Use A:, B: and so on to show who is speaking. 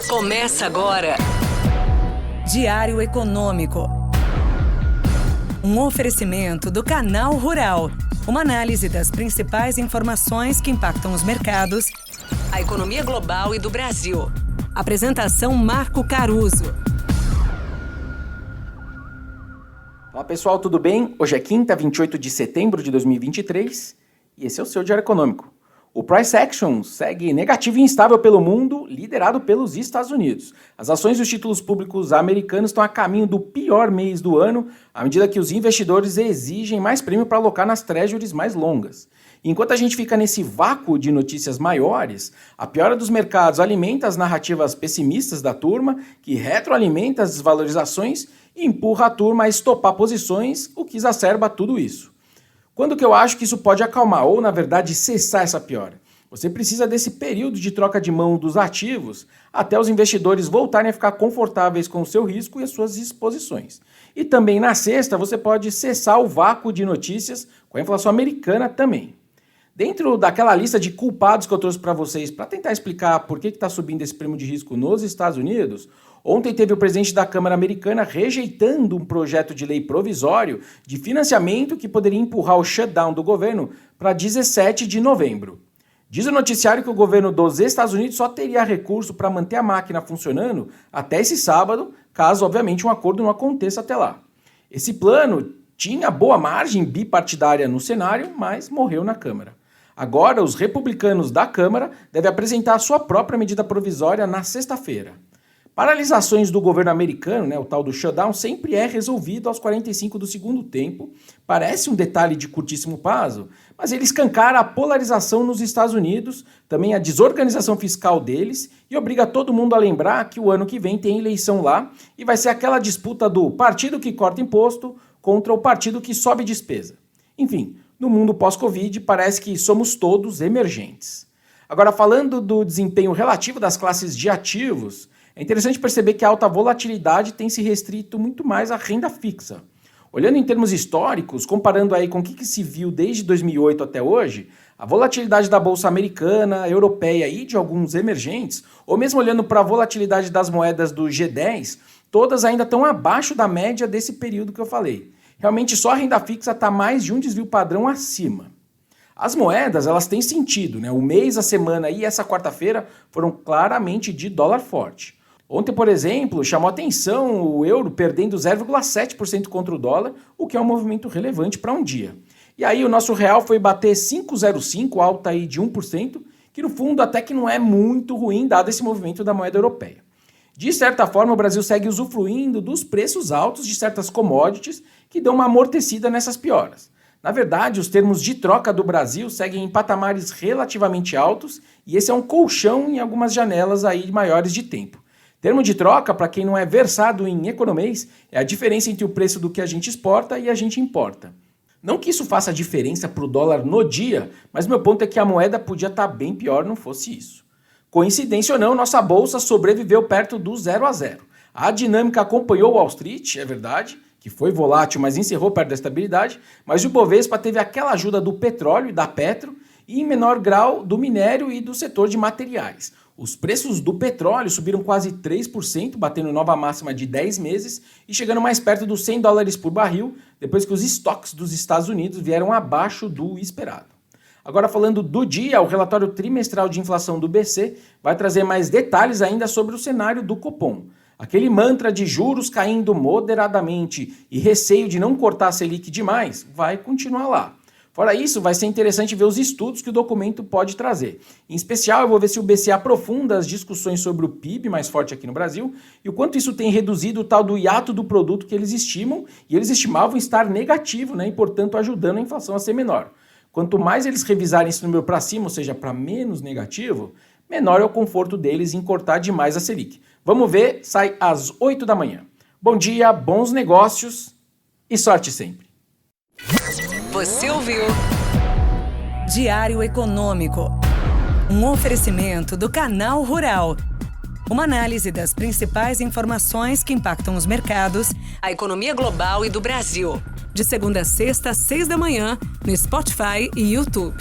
A: Começa agora.
B: Diário Econômico. Um oferecimento do Canal Rural. Uma análise das principais informações que impactam os mercados,
A: A economia global e do Brasil.
B: Apresentação Marco Caruso.
C: Olá pessoal, tudo bem? Hoje é quinta, 28 de setembro de 2023 e esse é o seu Diário Econômico. O Price Action segue negativo e instável pelo mundo, liderado pelos Estados Unidos. As ações dos títulos públicos americanos estão a caminho do pior mês do ano, à medida que os investidores exigem mais prêmio para alocar nas treasuries mais longas. Enquanto a gente fica nesse vácuo de notícias maiores, a piora dos mercados alimenta as narrativas pessimistas da turma, que retroalimenta as desvalorizações e empurra a turma a estopar posições, o que exacerba tudo isso. Quando que eu acho que isso pode acalmar, ou na verdade cessar essa piora? Você precisa desse período de troca de mão dos ativos até os investidores voltarem a ficar confortáveis com o seu risco e as suas exposições. E também na sexta você pode cessar o vácuo de notícias com a inflação americana também. Dentro daquela lista de culpados que eu trouxe para vocês para tentar explicar por que está subindo esse prêmio de risco nos Estados Unidos, ontem teve o presidente da Câmara Americana rejeitando um projeto de lei provisório de financiamento que poderia empurrar o shutdown do governo para 17 de novembro. Diz o noticiário que o governo dos Estados Unidos só teria recurso para manter a máquina funcionando até esse sábado, caso, obviamente, um acordo não aconteça até lá. Esse plano tinha boa margem bipartidária no cenário, mas morreu na Câmara. Agora, os republicanos da Câmara devem apresentar a sua própria medida provisória na sexta-feira. Paralisações do governo americano, o tal do shutdown, sempre é resolvido aos 45 do segundo tempo. Parece um detalhe de curtíssimo prazo, mas ele escancara a polarização nos Estados Unidos, também a desorganização fiscal deles e obriga todo mundo a lembrar que o ano que vem tem eleição lá e vai ser aquela disputa do partido que corta imposto contra o partido que sobe despesa. Enfim, no mundo pós-Covid parece que somos todos emergentes. Agora, falando do desempenho relativo das classes de ativos, é interessante perceber que a alta volatilidade tem se restrito muito mais à renda fixa. Olhando em termos históricos, comparando aí com o que se viu desde 2008 até hoje, a volatilidade da bolsa americana, europeia e de alguns emergentes, ou mesmo olhando para a volatilidade das moedas do G10, todas ainda estão abaixo da média desse período que eu falei. Realmente só a renda fixa está mais de um desvio padrão acima. As moedas, elas têm sentido, O mês, a semana e essa quarta-feira foram claramente de dólar forte. Ontem, por exemplo, chamou atenção o euro perdendo 0,7% contra o dólar, o que é um movimento relevante para um dia. E aí o nosso real foi bater 5,05, alta aí de 1%, que no fundo até que não é muito ruim dado esse movimento da moeda europeia. De certa forma, o Brasil segue usufruindo dos preços altos de certas commodities que dão uma amortecida nessas pioras. Na verdade, os termos de troca do Brasil seguem em patamares relativamente altos e esse é um colchão em algumas janelas aí maiores de tempo. Termo de troca, para quem não é versado em economês, é a diferença entre o preço do que a gente exporta e a gente importa. Não que isso faça diferença para o dólar no dia, mas meu ponto é que a moeda podia estar bem pior não fosse isso. Coincidência ou não, nossa bolsa sobreviveu perto do 0 a 0. A dinâmica acompanhou o Wall Street, é verdade, que foi volátil, mas encerrou perto da estabilidade, mas o Ibovespa teve aquela ajuda do petróleo e da Petro e em menor grau do minério e do setor de materiais. Os preços do petróleo subiram quase 3%, batendo nova máxima de 10 meses e chegando mais perto dos $100 por barril, depois que os estoques dos Estados Unidos vieram abaixo do esperado. Agora, falando do dia, o relatório trimestral de inflação do BC vai trazer mais detalhes ainda sobre o cenário do Copom. Aquele mantra de juros caindo moderadamente e receio de não cortar a Selic demais vai continuar lá. Fora isso, vai ser interessante ver os estudos que o documento pode trazer. Em especial, eu vou ver se o BC aprofunda as discussões sobre o PIB mais forte aqui no Brasil e o quanto isso tem reduzido o tal do hiato do produto que eles estimam, e eles estimavam estar negativo, e portanto ajudando a inflação a ser menor. Quanto mais eles revisarem esse número para cima, ou seja, para menos negativo, menor é o conforto deles em cortar demais a Selic. Vamos ver, sai às 8 da manhã. Bom dia, bons negócios e sorte sempre.
A: Você ouviu?
B: Diário Econômico. Um oferecimento do Canal Rural. Uma análise das principais informações que impactam os mercados,
A: A economia global e do Brasil.
B: de segunda a sexta, às 6 da manhã, no Spotify e YouTube.